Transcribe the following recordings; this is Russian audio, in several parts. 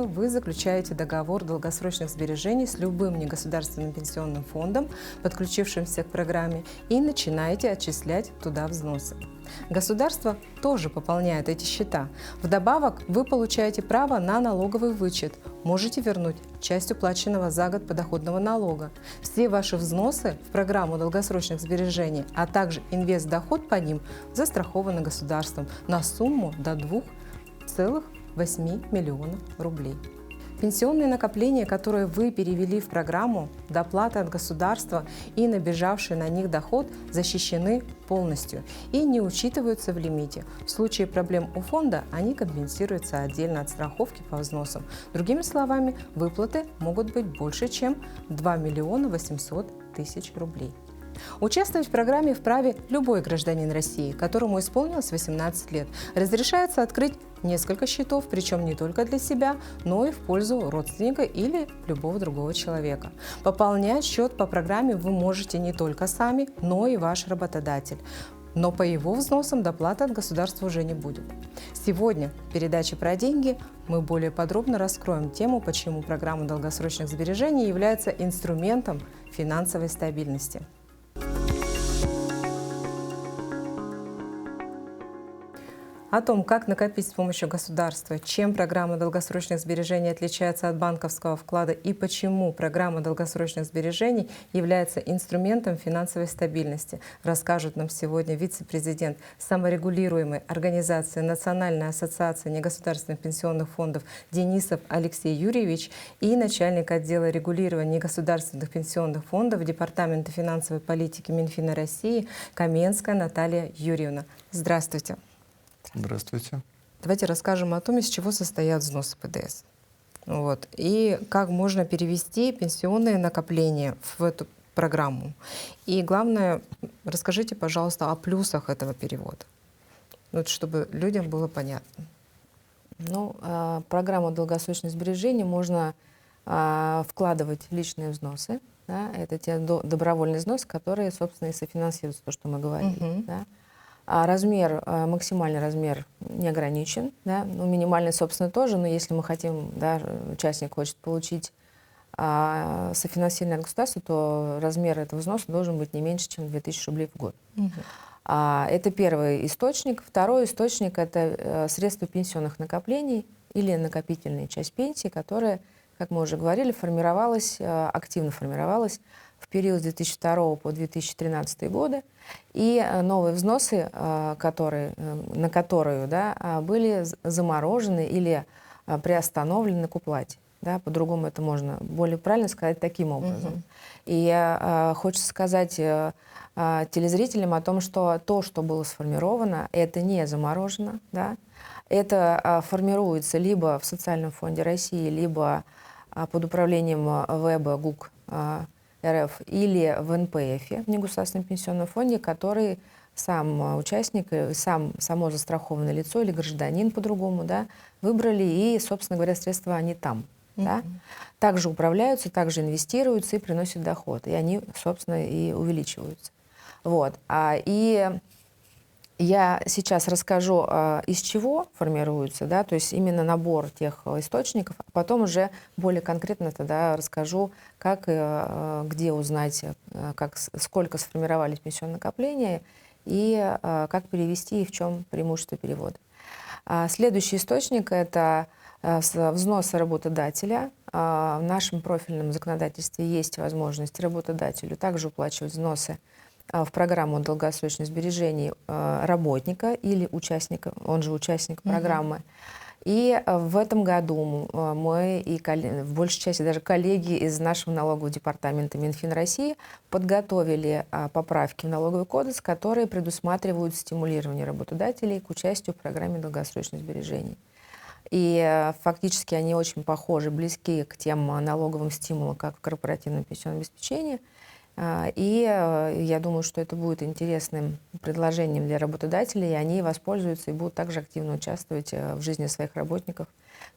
Вы заключаете договор долгосрочных сбережений с любым негосударственным пенсионным фондом, подключившимся к программе, и начинаете отчислять туда взносы. Государство тоже пополняет эти счета. Вдобавок, вы получаете право на налоговый вычет. Можете вернуть часть уплаченного за год подоходного налога. Все ваши взносы в программу долгосрочных сбережений, а также инвестдоход по ним застрахованы государством на сумму до 2,8 миллионов рублей. Пенсионные накопления, которые вы перевели в программу, доплаты от государства и набежавший на них доход защищены полностью и не учитываются в лимите. В случае проблем у фонда они компенсируются отдельно от страховки по взносам. Другими словами, выплаты могут быть больше, чем 2 миллиона 800 тысяч рублей. Участвовать в программе вправе любой гражданин России, которому исполнилось 18 лет. Разрешается открыть несколько счетов, причем не только для себя, но и в пользу родственника или любого другого человека. Пополнять счет по программе вы можете не только сами, но и ваш работодатель. Но по его взносам доплаты от государства уже не будет. Сегодня в передаче про деньги мы более подробно раскроем тему, почему программа долгосрочных сбережений является инструментом финансовой стабильности. О том, как накопить с помощью государства, чем программа долгосрочных сбережений отличается от банковского вклада и почему программа долгосрочных сбережений является инструментом финансовой стабильности, расскажут нам сегодня вице-президент саморегулируемой организации Национальной ассоциации негосударственных пенсионных фондов Денисов Алексей Юрьевич и начальник отдела регулирования негосударственных пенсионных фондов Департамента финансовой политики Минфина России Каменская Наталья Юрьевна. Здравствуйте. Здравствуйте. Давайте расскажем о том, из чего состоят взносы ПДС. И как можно перевести пенсионные накопления в эту программу. И главное, расскажите, пожалуйста, о плюсах этого перевода, чтобы людям было понятно. Программу долгосрочных сбережений можно вкладывать в личные взносы. Да, это те добровольные взносы, которые, собственно, и софинансируют то, что мы говорили. Да. Максимальный размер не ограничен, да, минимальный, собственно, тоже, но если мы хотим, да, участник хочет получить софинансирование от государства, то размер этого взноса должен быть не меньше, чем 2000 рублей в год. Это первый источник. Второй источник – это средства пенсионных накоплений или накопительная часть пенсии, которая, как мы уже говорили, активно формировалась в период с 2002 по 2013 годы, и новые взносы, на которые были заморожены или приостановлены к уплате. Да, по-другому это можно более правильно сказать таким образом. И хочется сказать телезрителям о том, что то, что было сформировано, это не заморожено. Да? Это формируется либо в Социальном фонде России, либо под управлением ВЭБа ГУК РФ или в НПФ, в негосударственном пенсионном фонде, который сам участник, само застрахованное лицо или гражданин по-другому, да, выбрали, и, собственно говоря, средства они там. Да? Также управляются, также инвестируются и приносят доход. И они, собственно, и увеличиваются. И я сейчас расскажу, из чего формируются, да, то есть именно набор тех источников, а потом уже более конкретно тогда расскажу, как, где узнать, сколько сформировались пенсионные накопления и как перевести и в чем преимущество перевода. Следующий источник – это взносы работодателя. В нашем профильном законодательстве есть возможность работодателю также уплачивать взносы в программу долгосрочных сбережений работника или участника, он же участник программы. И в этом году мы и в большей части даже коллеги из нашего налогового департамента Минфин России подготовили поправки в налоговый кодекс, которые предусматривают стимулирование работодателей к участию в программе долгосрочных сбережений. И фактически они очень похожи, близки к тем налоговым стимулам, как в корпоративном пенсионном обеспечении. И я думаю, что это будет интересным предложением для работодателей, и они воспользуются и будут также активно участвовать в жизни своих работников,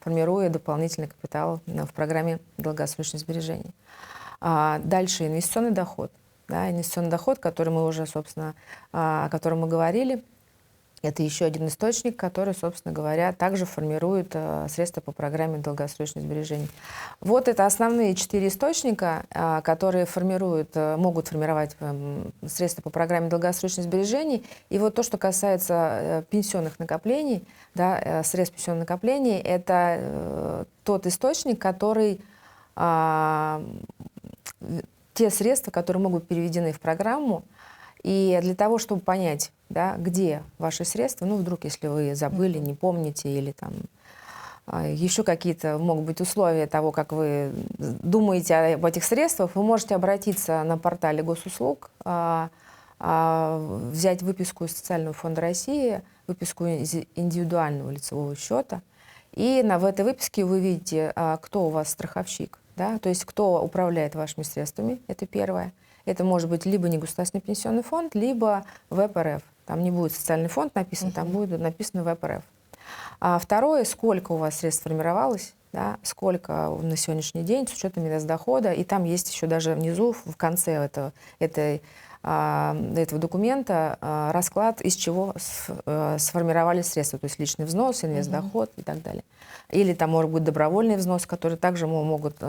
формируя дополнительный капитал в программе долгосрочных сбережений. Дальше инвестиционный доход. Да, инвестиционный доход, который мы уже, собственно, о котором мы говорили, Это еще один источник, который, собственно говоря, также формирует средства по программе долгосрочных сбережений. Вот это основные 4 источника, которые могут формировать средства по программе долгосрочных сбережений. И вот то, что касается пенсионных накоплений, да, средств пенсионных накоплений, это тот источник, который те средства, которые могут быть переведены в программу. И для того, чтобы понять, да, где ваши средства, ну, вдруг, если вы забыли, не помните, или там еще какие-то могут быть условия того, как вы думаете об этих средствах, вы можете обратиться на портале госуслуг, взять выписку из Социального фонда России, выписку из индивидуального лицевого счета, и в этой выписке вы видите, кто у вас страховщик, да, то есть кто управляет вашими средствами, это первое. Это может быть либо негосударственный пенсионный фонд, либо ВПРФ. Там не будет социальный фонд написан, там будет написано ВПРФ. А второе, сколько у вас средств формировалось, да, сколько на сегодняшний день с учетом медосдохода. И там есть еще даже внизу, в конце этого документа расклад, из чего сформировались средства, то есть личный взнос, инвестдоход и так далее. Или там может быть добровольный взнос, который также могут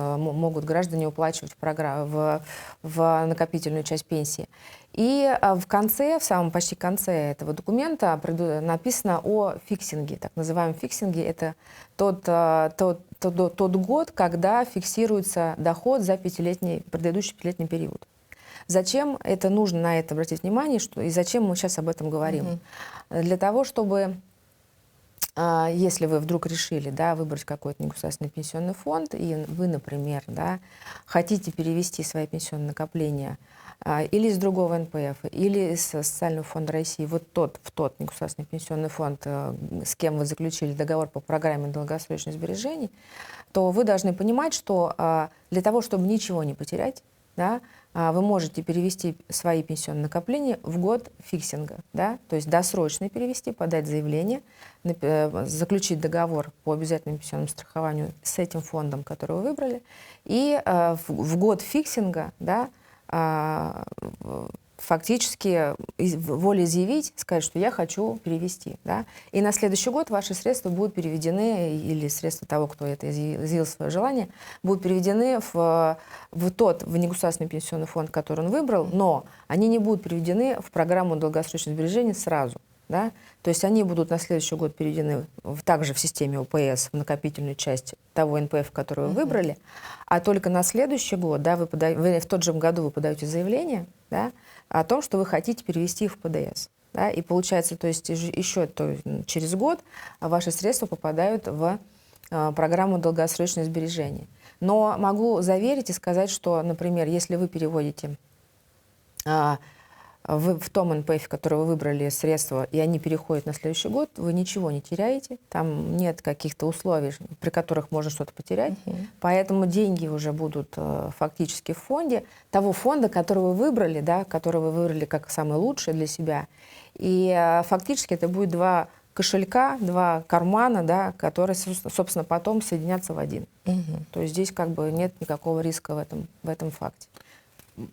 граждане уплачивать в накопительную часть пенсии. И в конце, в самом почти конце этого документа написано о фиксинге. Так называемом фиксинге — это тот год, когда фиксируется доход за предыдущий пятилетний период. Зачем это нужно, на это обратить внимание, и зачем мы сейчас об этом говорим? Для того, чтобы, если вы вдруг решили, да, выбрать какой-то негосударственный пенсионный фонд, и вы, например, да, хотите перевести свои пенсионные накопления или из другого НПФ, или из Социального фонда России, в тот негосударственный пенсионный фонд, с кем вы заключили договор по программе долгосрочных сбережений, то вы должны понимать, что для того, чтобы ничего не потерять, да, вы можете перевести свои пенсионные накопления в год фиксинга, да, то есть досрочно перевести, подать заявление, заключить договор по обязательному пенсионному страхованию с этим фондом, который вы выбрали, и в год фиксинга, да, фактически волеизъявить, сказать, что я хочу перевести. Да? И на следующий год ваши средства будут переведены, или средства того, кто это изъявил свое желание, будут переведены в негосударственный пенсионный фонд, который он выбрал, но они не будут переведены в программу долгосрочных сбережений сразу. Да? То есть они будут на следующий год переведены также в системе ОПС, в накопительную часть того НПФ, который вы выбрали, а только на следующий год, да, в тот же году вы подаете заявление, да, о том, что вы хотите перевести их в ПДС. Да, и получается, то есть еще через год ваши средства попадают в программу долгосрочных сбережений. Но могу заверить и сказать, что, например, если вы переводите в том НПФ, который вы выбрали, средства, и они переходят на следующий год, вы ничего не теряете, там нет каких-то условий, при которых можно что-то потерять, поэтому деньги уже будут фактически в фонде, того фонда, который вы выбрали, да, который вы выбрали как самый лучший для себя, и фактически это будет два кошелька, два кармана, да, которые, собственно, потом соединятся в один. То есть здесь как бы нет никакого риска в этом факте.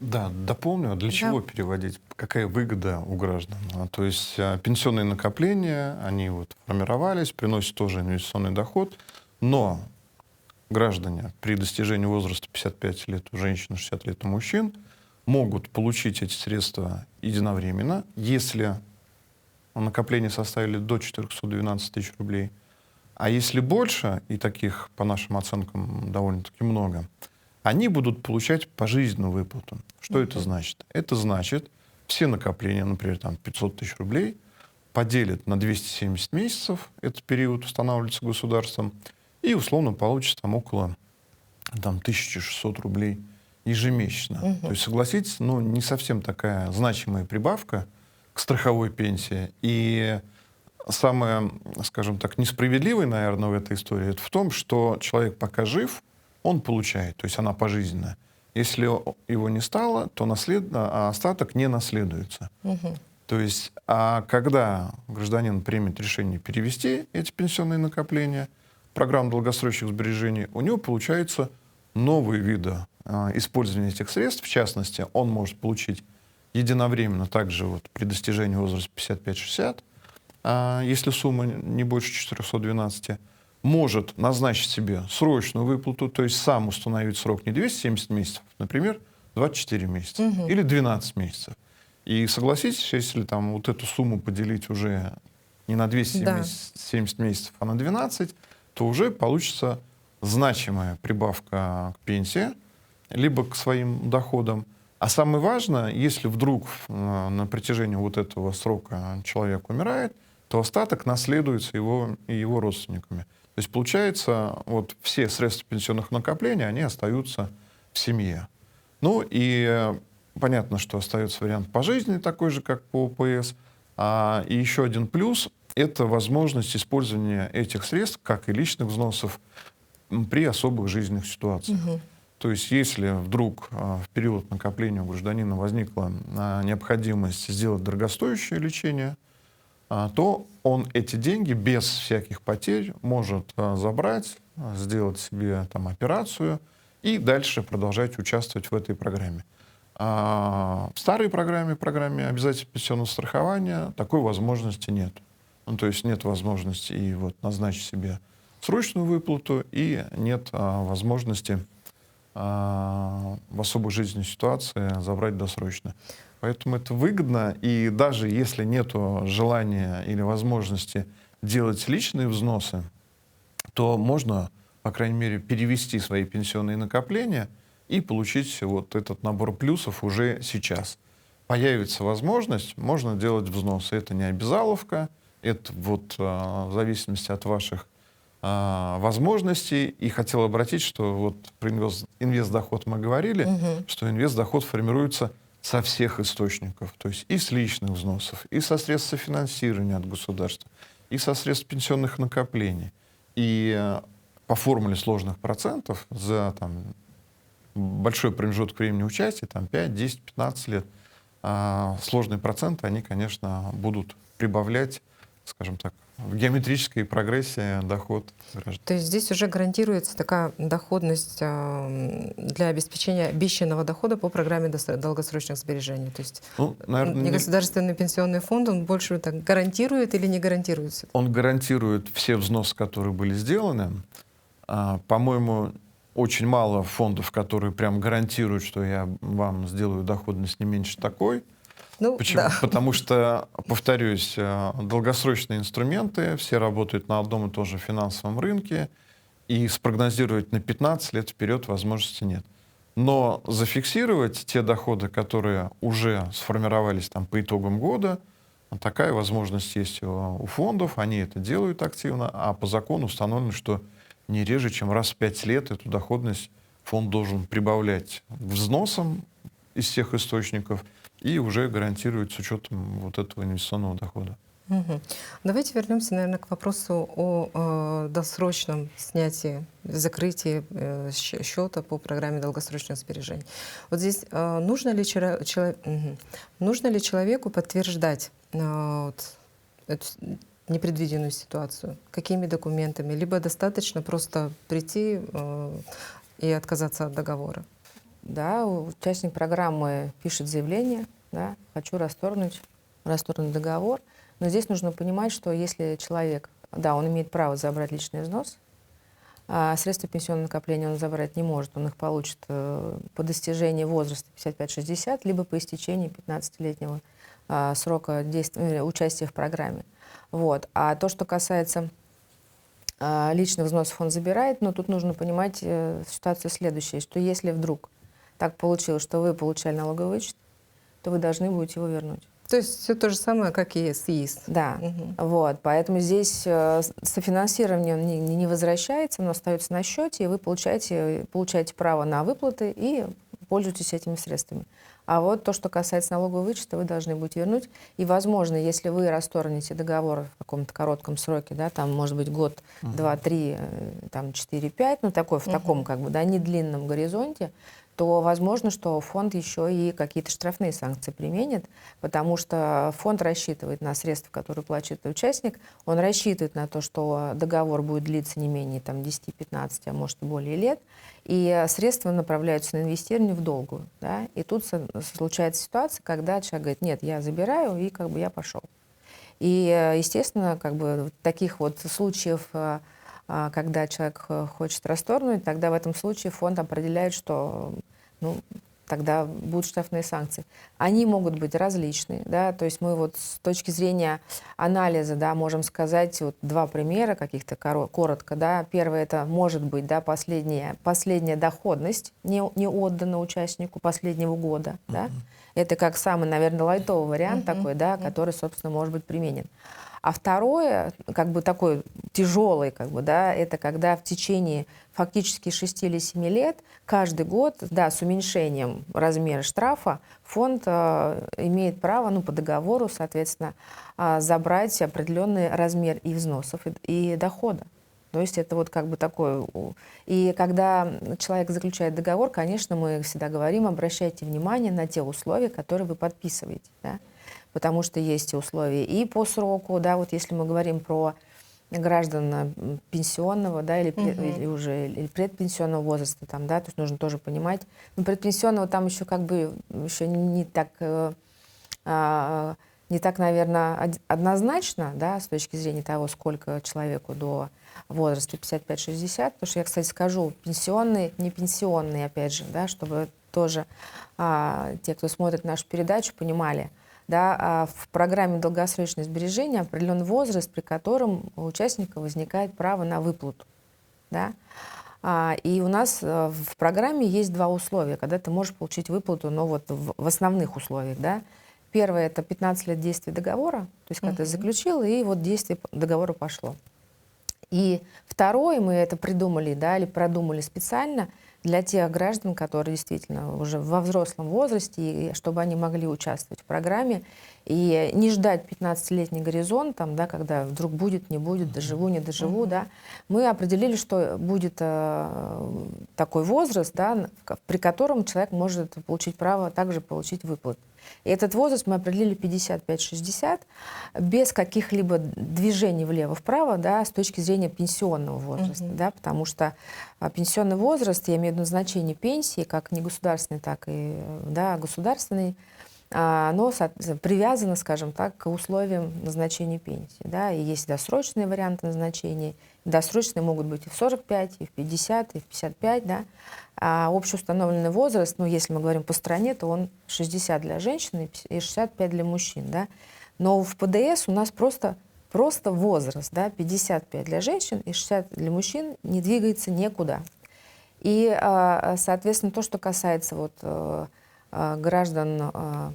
Да, дополню. Для чего переводить? Какая выгода у граждан? То есть пенсионные накопления, они вот формировались, приносят тоже инвестиционный доход, но граждане при достижении возраста 55 лет у женщин, 60 лет у мужчин могут получить эти средства единовременно, если накопления составили до 412 тысяч рублей. А если больше, и таких, по нашим оценкам, довольно-таки много, они будут получать пожизненную выплату. Что это значит? Это значит, все накопления, например, там 500 тысяч рублей, поделят на 270 месяцев, этот период устанавливается государством, и условно получится там около 1600 рублей ежемесячно. То есть, согласитесь, не совсем такая значимая прибавка к страховой пенсии. И самое, скажем так, несправедливое, наверное, в этой истории, это в том, что человек пока жив, он получает, то есть она пожизненная. Если его не стало, то остаток не наследуется. То есть, а когда гражданин примет решение перевести эти пенсионные накопления в программу долгосрочных сбережений, у него получаются новые виды использования этих средств. В частности, он может получить единовременно также при достижении возраста 55-60 если сумма не больше 412, может назначить себе срочную выплату, то есть сам установить срок не 270 месяцев, например, 24 месяца или 12 месяцев. И согласитесь, если там вот эту сумму поделить уже не на 270 месяцев, а на 12, то уже получится значимая прибавка к пенсии, либо к своим доходам. А самое важное, если вдруг на протяжении вот этого срока человек умирает, то остаток наследуется его родственниками. То есть получается, вот все средства пенсионных накоплений, они остаются в семье. Ну и понятно, что остается вариант пожизненный, такой же, как по ОПС. И еще один плюс — это возможность использования этих средств, как и личных взносов, при особых жизненных ситуациях. То есть если вдруг в период накопления у гражданина возникла необходимость сделать дорогостоящее лечение, то он эти деньги без всяких потерь может забрать, сделать себе там операцию и дальше продолжать участвовать в этой программе. В старой программе обязательного пенсионного страхования такой возможности нет. Ну, то есть нет возможности и вот назначить себе срочную выплату, и нет возможности в особой жизненной ситуации забрать досрочно. Поэтому это выгодно, и даже если нет желания или возможности делать личные взносы, то можно, по крайней мере, перевести свои пенсионные накопления и получить вот этот набор плюсов уже сейчас. Появится возможность, можно делать взносы. Это не обязаловка, это вот в зависимости от ваших возможностей. И хотел обратить, что вот про инвестдоход мы говорили, что инвестдоход формируется со всех источников, то есть и с личных взносов, и со средств софинансирования от государства, и со средств пенсионных накоплений. И по формуле сложных процентов за там, большой промежуток времени участия, там 5, 10, 15 лет, сложные проценты, они, конечно, будут прибавлять, скажем так, в геометрической прогрессии доход граждан. То есть здесь уже гарантируется такая доходность для обеспечения обещанного дохода по программе долгосрочных сбережений. То есть наверное, негосударственный пенсионный фонд, он больше так гарантирует или не гарантирует? Он гарантирует все взносы, которые были сделаны. По-моему, очень мало фондов, которые прям гарантируют, что я вам сделаю доходность не меньше такой. Ну, почему? Да. Потому что, повторюсь, долгосрочные инструменты, все работают на одном и том же финансовом рынке, и спрогнозировать на 15 лет вперед возможности нет. Но зафиксировать те доходы, которые уже сформировались там, по итогам года, такая возможность есть у фондов, они это делают активно, а по закону установлено, что не реже, чем раз в 5 лет эту доходность фонд должен прибавлять взносом из всех источников и уже гарантировать с учетом вот этого инвестиционного дохода. Давайте вернемся, наверное, к вопросу о досрочном снятии, закрытии счета по программе долгосрочных сбережений. Вот здесь нужно ли человеку подтверждать эту непредвиденную ситуацию? Какими документами? Либо достаточно просто прийти и отказаться от договора? Да, участник программы пишет заявление, да, хочу расторгнуть договор. Но здесь нужно понимать, что если человек, да, он имеет право забрать личный взнос, а средства пенсионного накопления он забрать не может, он их получит по достижении возраста 55-60, либо по истечении 15-летнего срока участия в программе. Вот. А то, что касается личных взносов, он забирает, но тут нужно понимать ситуацию следующую, что если вдруг так получилось, что вы получали налоговый вычет, то вы должны будете его вернуть. То есть все то же самое, как и с ИИС. Да, вот, поэтому здесь софинансирование не возвращается, оно остается на счете, и вы получаете право на выплаты и пользуетесь этими средствами. А вот то, что касается налогового вычета, вы должны будете вернуть. И, возможно, если вы расторгнете договор в каком-то коротком сроке, да, там, может быть, год, 2, 3, там, 4, 5, ну, такой, в таком, как бы, да, недлинном горизонте, то возможно, что фонд еще и какие-то штрафные санкции применит, потому что фонд рассчитывает на средства, которые платит участник, он рассчитывает на то, что договор будет длиться не менее 10-15, а может и более лет, и средства направляются на инвестирование в долгую. Да? И тут случается ситуация, когда человек говорит, нет, я забираю, и как бы я пошел. И, естественно, как бы таких вот случаев, когда человек хочет расторгнуть, тогда в этом случае фонд определяет, что ну, тогда будут штрафные санкции. Они могут быть различные, да, то есть мы вот с точки зрения анализа, да, можем сказать вот два примера каких-то коротко, да. Первое — это может быть, да, последняя доходность не отдана участнику последнего года, да. Это как самый, наверное, лайтовый вариант такой, да, который, собственно, может быть применен. А второе, как бы такой тяжелый, как бы, да, это когда в течение фактически 6 или 7 лет каждый год, да, с уменьшением размера штрафа фонд имеет право, ну, по договору, соответственно, забрать определенный размер и взносов, и дохода. То есть это вот как бы такое. И когда человек заключает договор, конечно, мы всегда говорим, обращайте внимание на те условия, которые вы подписываете, да? Потому что есть условия и по сроку, да, вот если мы говорим про граждан пенсионного, да, или предпенсионного возраста, там, да, то есть нужно тоже понимать. Но предпенсионного там еще как бы еще не так, наверное, однозначно, да, с точки зрения того, сколько человеку до возраста 55-60, потому что я, кстати, скажу, пенсионный, не пенсионный, опять же, да, чтобы тоже те, кто смотрит нашу передачу, понимали. Да, в программе долгосрочное сбережение определен возраст, при котором у участника возникает право на выплату. Да? И у нас в программе есть два условия, когда ты можешь получить выплату, но вот в основных условиях. Да? Первое — это 15 лет действия договора, то есть когда ты заключил, и вот действие договора пошло. И второе, мы это придумали, да, или продумали специально для тех граждан, которые действительно уже во взрослом возрасте, и чтобы они могли участвовать в программе и не ждать 15-летний горизонт, там, да, когда вдруг будет, не будет, доживу, не доживу. Да. Мы определили, что будет такой возраст, да, при котором человек может получить право также получить выплату. И этот возраст мы определили 55-60, без каких-либо движений влево-вправо, да, с точки зрения пенсионного возраста. Да, потому что пенсионный возраст, я имею в виду назначение пенсии, как негосударственный, так и, да, государственный, оно привязано, скажем так, к условиям назначения пенсии. Да, и есть досрочные варианты назначения. Досрочные могут быть и в 45, и в 50, и в 55. Да. А общеустановленный возраст, ну, если мы говорим по стране, то он 60 для женщин и 65 для мужчин. Да. Но в ПДС у нас просто возраст, да, 55 для женщин и 60 для мужчин, не двигается никуда. И, соответственно, то, что касается вот, граждан,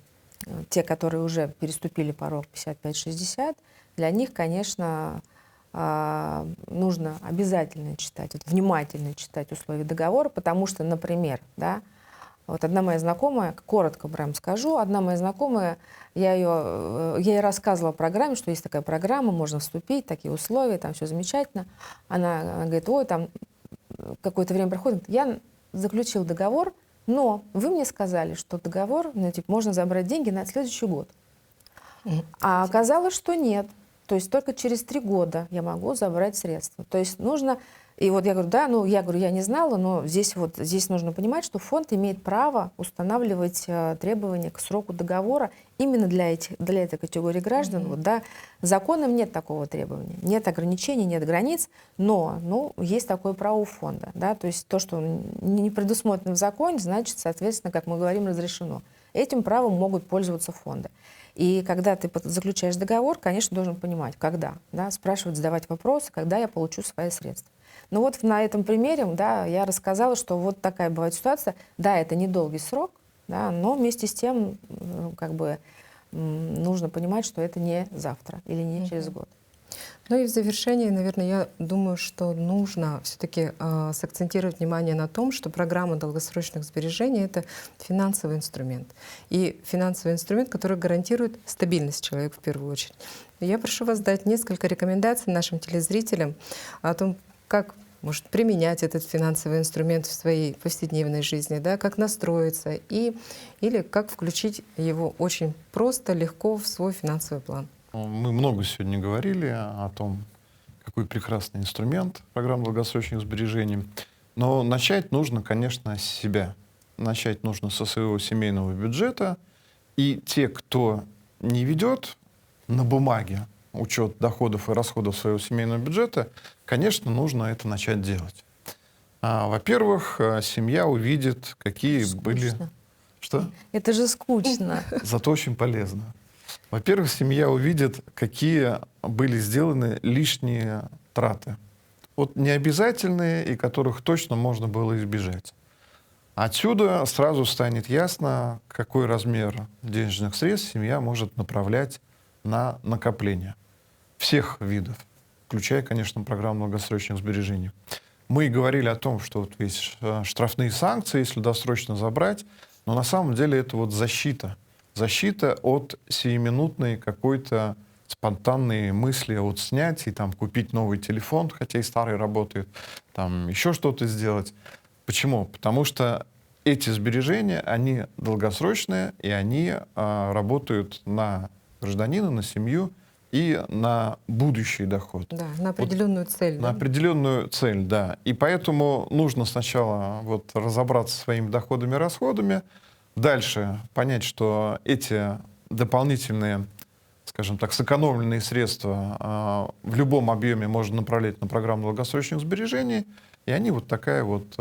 те, которые уже переступили порог 55-60, для них, конечно, нужно обязательно читать, вот, внимательно читать условия договора, потому что, например, да, вот одна моя знакомая, коротко прям скажу, одна моя знакомая, я ей рассказывала о программе, что есть такая программа, можно вступить, такие условия, там все замечательно. Она говорит, ой, там какое-то время проходит, я заключил договор, но вы мне сказали, что договор, ну, типа, можно забрать деньги на следующий год. А оказалось, что нет. То есть только через 3 года я могу забрать средства. То есть нужно... И вот я говорю, да, ну, я не знала, но здесь нужно понимать, что фонд имеет право устанавливать требования к сроку договора именно для этой категории граждан. Вот, да. Законом нет такого требования. Нет ограничений, нет границ, но есть такое право у фонда. Да. То есть то, что не предусмотрено в законе, значит, соответственно, как мы говорим, разрешено. Этим правом могут пользоваться фонды. И когда ты заключаешь договор, конечно, должен понимать, когда, да, спрашивать, задавать вопросы, когда я получу свои средства. Ну вот на этом примере, да, я рассказала, что вот такая бывает ситуация. Да, это недолгий срок, да, но вместе с тем как бы нужно понимать, что это не завтра или не через год. Ну и в завершении, наверное, я думаю, что нужно все-таки сакцентировать внимание на том, что программа долгосрочных сбережений — это финансовый инструмент. И финансовый инструмент, который гарантирует стабильность человека в первую очередь. И я прошу вас дать несколько рекомендаций нашим телезрителям о том, как может применять этот финансовый инструмент в своей повседневной жизни, да, как настроиться или как включить его очень просто, легко в свой финансовый план. Мы много сегодня говорили о том, какой прекрасный инструмент программа долгосрочных сбережений. Но начать нужно, конечно, с себя. Начать нужно со своего семейного бюджета. И те, кто не ведет на бумаге учет доходов и расходов своего семейного бюджета, конечно, нужно это начать делать. Во-первых, семья увидит, какие были... Скучно. Что? Это же скучно. Зато очень полезно. Во-первых, семья увидит, какие были сделаны лишние траты. Вот необязательные, и которых точно можно было избежать. Отсюда сразу станет ясно, какой размер денежных средств семья может направлять на накопление всех видов, включая, конечно, программу долгосрочных сбережений. Мы говорили о том, что вот есть штрафные санкции, если досрочно забрать, но на самом деле это вот защита. Защита от сиюминутной какой-то спонтанной мысли от снять и там купить новый телефон, хотя и старый работает, там еще что-то сделать. Почему? Потому что эти сбережения, они долгосрочные, и они работают на гражданина, на семью и на будущий доход. Да, на определенную цель. На определенную цель, да. И поэтому нужно сначала вот разобраться со своими доходами и расходами, дальше понять, что эти дополнительные, скажем так, сэкономленные средства в любом объеме можно направлять на программу долгосрочных сбережений, и они вот такая вот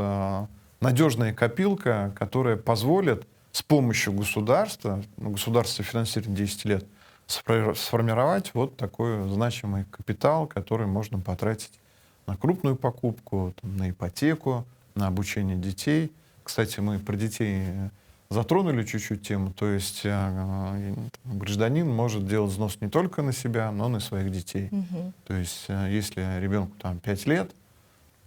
надежная копилка, которая позволит с помощью государства, государство финансирует 10 лет, сформировать вот такой значимый капитал, который можно потратить на крупную покупку, там, на ипотеку, на обучение детей. Кстати, мы про детей затронули чуть-чуть тему, то есть гражданин может делать взнос не только на себя, но и на своих детей. То есть если ребенку там 5 лет,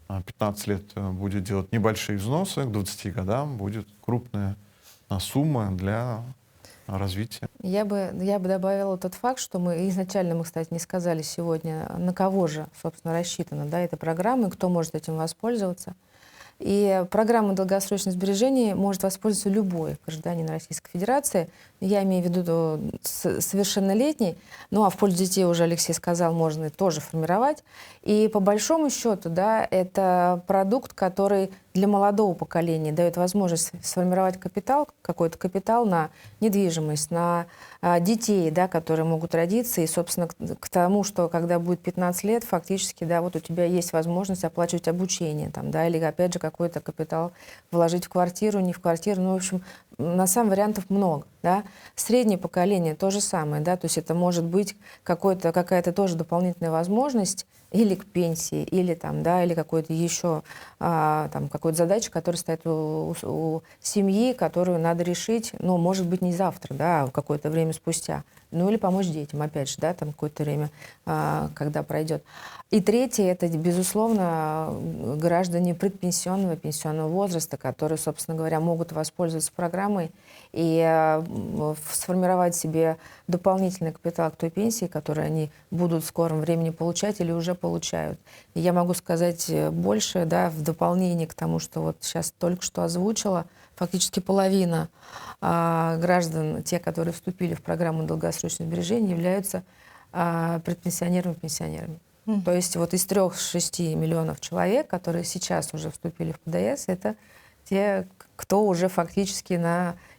15 лет будет делать небольшие взносы, к 20 годам будет крупная сумма для развития. Я бы добавила тот факт, что мы, кстати, не сказали сегодня, на кого же, собственно, рассчитана, да, эта программа, и кто может этим воспользоваться. И программа долгосрочных сбережений может воспользоваться любой гражданин Российской Федерации. Я имею в виду совершеннолетний. Ну а в пользу детей, уже Алексей сказал, можно тоже формировать. И по большому счету, да, это продукт, который для молодого поколения дает возможность сформировать капитал, какой-то капитал на недвижимость, на детей, да, которые могут родиться. И, собственно, к тому, что когда будет 15 лет, фактически, да, вот у тебя есть возможность оплачивать обучение, там, да, или, опять же, какой-то капитал вложить в квартиру, не в квартиру. Ну, в общем, на самом деле вариантов много. Да? Среднее поколение то же самое. Да? То есть это может быть какая-то тоже дополнительная возможность или к пенсии, или, там, да, или какой-то еще какой-то задача, которая стоит у семьи, которую надо решить, ну, может быть, не завтра, да, а какое-то время спустя. Ну, или помочь детям, опять же, да, там какое-то время, когда пройдет. И третье, это, безусловно, граждане предпенсионного, пенсионного возраста, которые, собственно говоря, могут воспользоваться программой и сформировать себе дополнительный капитал к той пенсии, которую они будут в скором времени получать или уже получают. И я могу сказать больше, да, в дополнение к тому, что вот сейчас только что озвучила, фактически половина граждан, те, которые вступили в программу долгосрочных сбережений, являются предпенсионерами и пенсионерами. То есть вот из 3-6 миллионов человек, которые сейчас уже вступили в ПДС, это те, кто уже фактически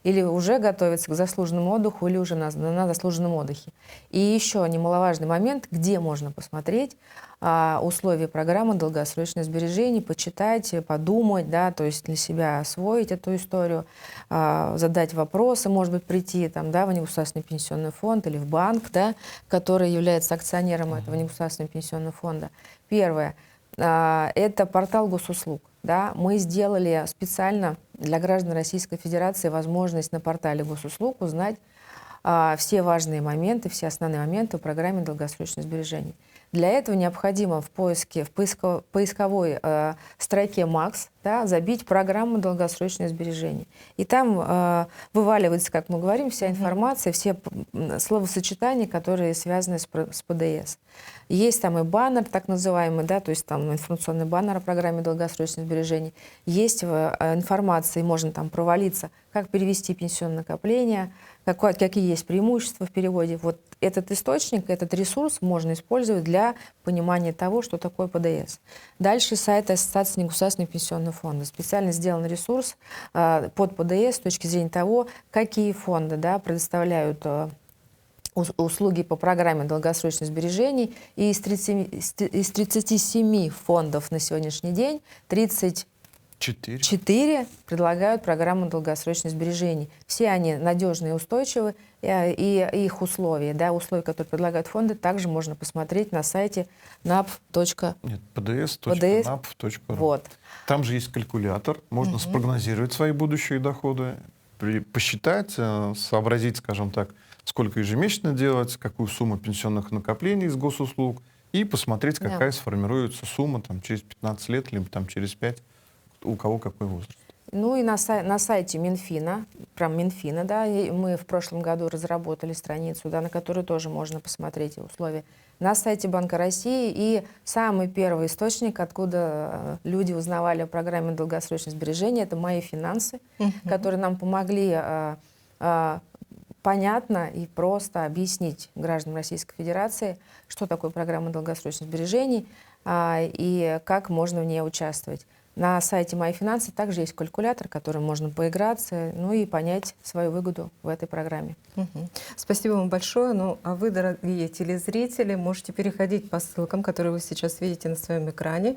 или уже готовится к заслуженному отдыху, или уже на заслуженном отдыхе. И еще немаловажный момент, где можно посмотреть условия программы долгосрочных сбережений, почитать, подумать, да, то есть для себя освоить эту историю, задать вопросы, может быть, прийти там, да, в негосударственный пенсионный фонд или в банк, да, который является акционером этого негосударственного пенсионного фонда. Первое – это портал госуслуг. Да, мы сделали специально для граждан Российской Федерации возможность на портале госуслуг узнать все важные моменты, все основные моменты в программе долгосрочных сбережений. Для этого необходимо в поисковой строке МАКС, да, забить программу долгосрочных сбережений. И там вываливается, как мы говорим, вся информация, все словосочетания, которые связаны с ПДС. Есть там и баннер, так называемый, да, то есть там информационный баннер о программе долгосрочных сбережений. Есть информация, и можно там провалиться, как перевести пенсионное накопление, какие есть преимущества в переводе. Вот этот источник, этот ресурс можно использовать для понимания того, что такое ПДС. Дальше сайт Ассоциации негосударственных пенсионных фондов. Специально сделан ресурс под ПДС с точки зрения того, какие фонды, да, предоставляют услуги по программе долгосрочных сбережений. И из 37 фондов на сегодняшний день 34 предлагают программу долгосрочных сбережений. Все они надежные и устойчивы, и их условия, да, условия, которые предлагают фонды, также можно посмотреть на сайте pds.nap.ru. Вот. Там же есть калькулятор, можно спрогнозировать свои будущие доходы, посчитать, сообразить, скажем так, сколько ежемесячно делать, какую сумму пенсионных накоплений из госуслуг, и посмотреть, какая сформируется сумма там, через 15 лет, либо там, через 5, у кого какой возраст. Ну и на сайте Минфина, прям Минфина, да, мы в прошлом году разработали страницу, да, на которую тоже можно посмотреть условия. На сайте Банка России, и самый первый источник, откуда люди узнавали о программе долгосрочных сбережений, это «Мои финансы», которые нам помогли понятно и просто объяснить гражданам Российской Федерации, что такое программа долгосрочных сбережений и как можно в ней участвовать. На сайте «Мои финансы» также есть калькулятор, которым можно поиграться, ну и понять свою выгоду в этой программе. Спасибо вам большое. Ну, а вы, дорогие телезрители, можете переходить по ссылкам, которые вы сейчас видите на своем экране.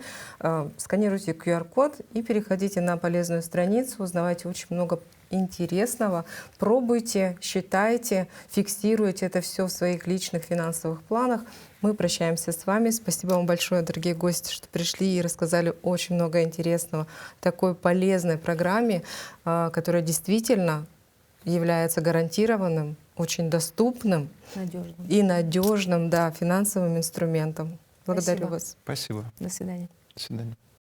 Сканируйте QR-код и переходите на полезную страницу, узнавайте очень много интересного. Пробуйте, считайте, фиксируйте это все в своих личных финансовых планах. Мы прощаемся с вами. Спасибо вам большое, дорогие гости, что пришли и рассказали очень много интересного о такой полезной программе, которая действительно является гарантированным, очень доступным и надежным, да, финансовым инструментом. Благодарю вас. Спасибо. До свидания. До свидания.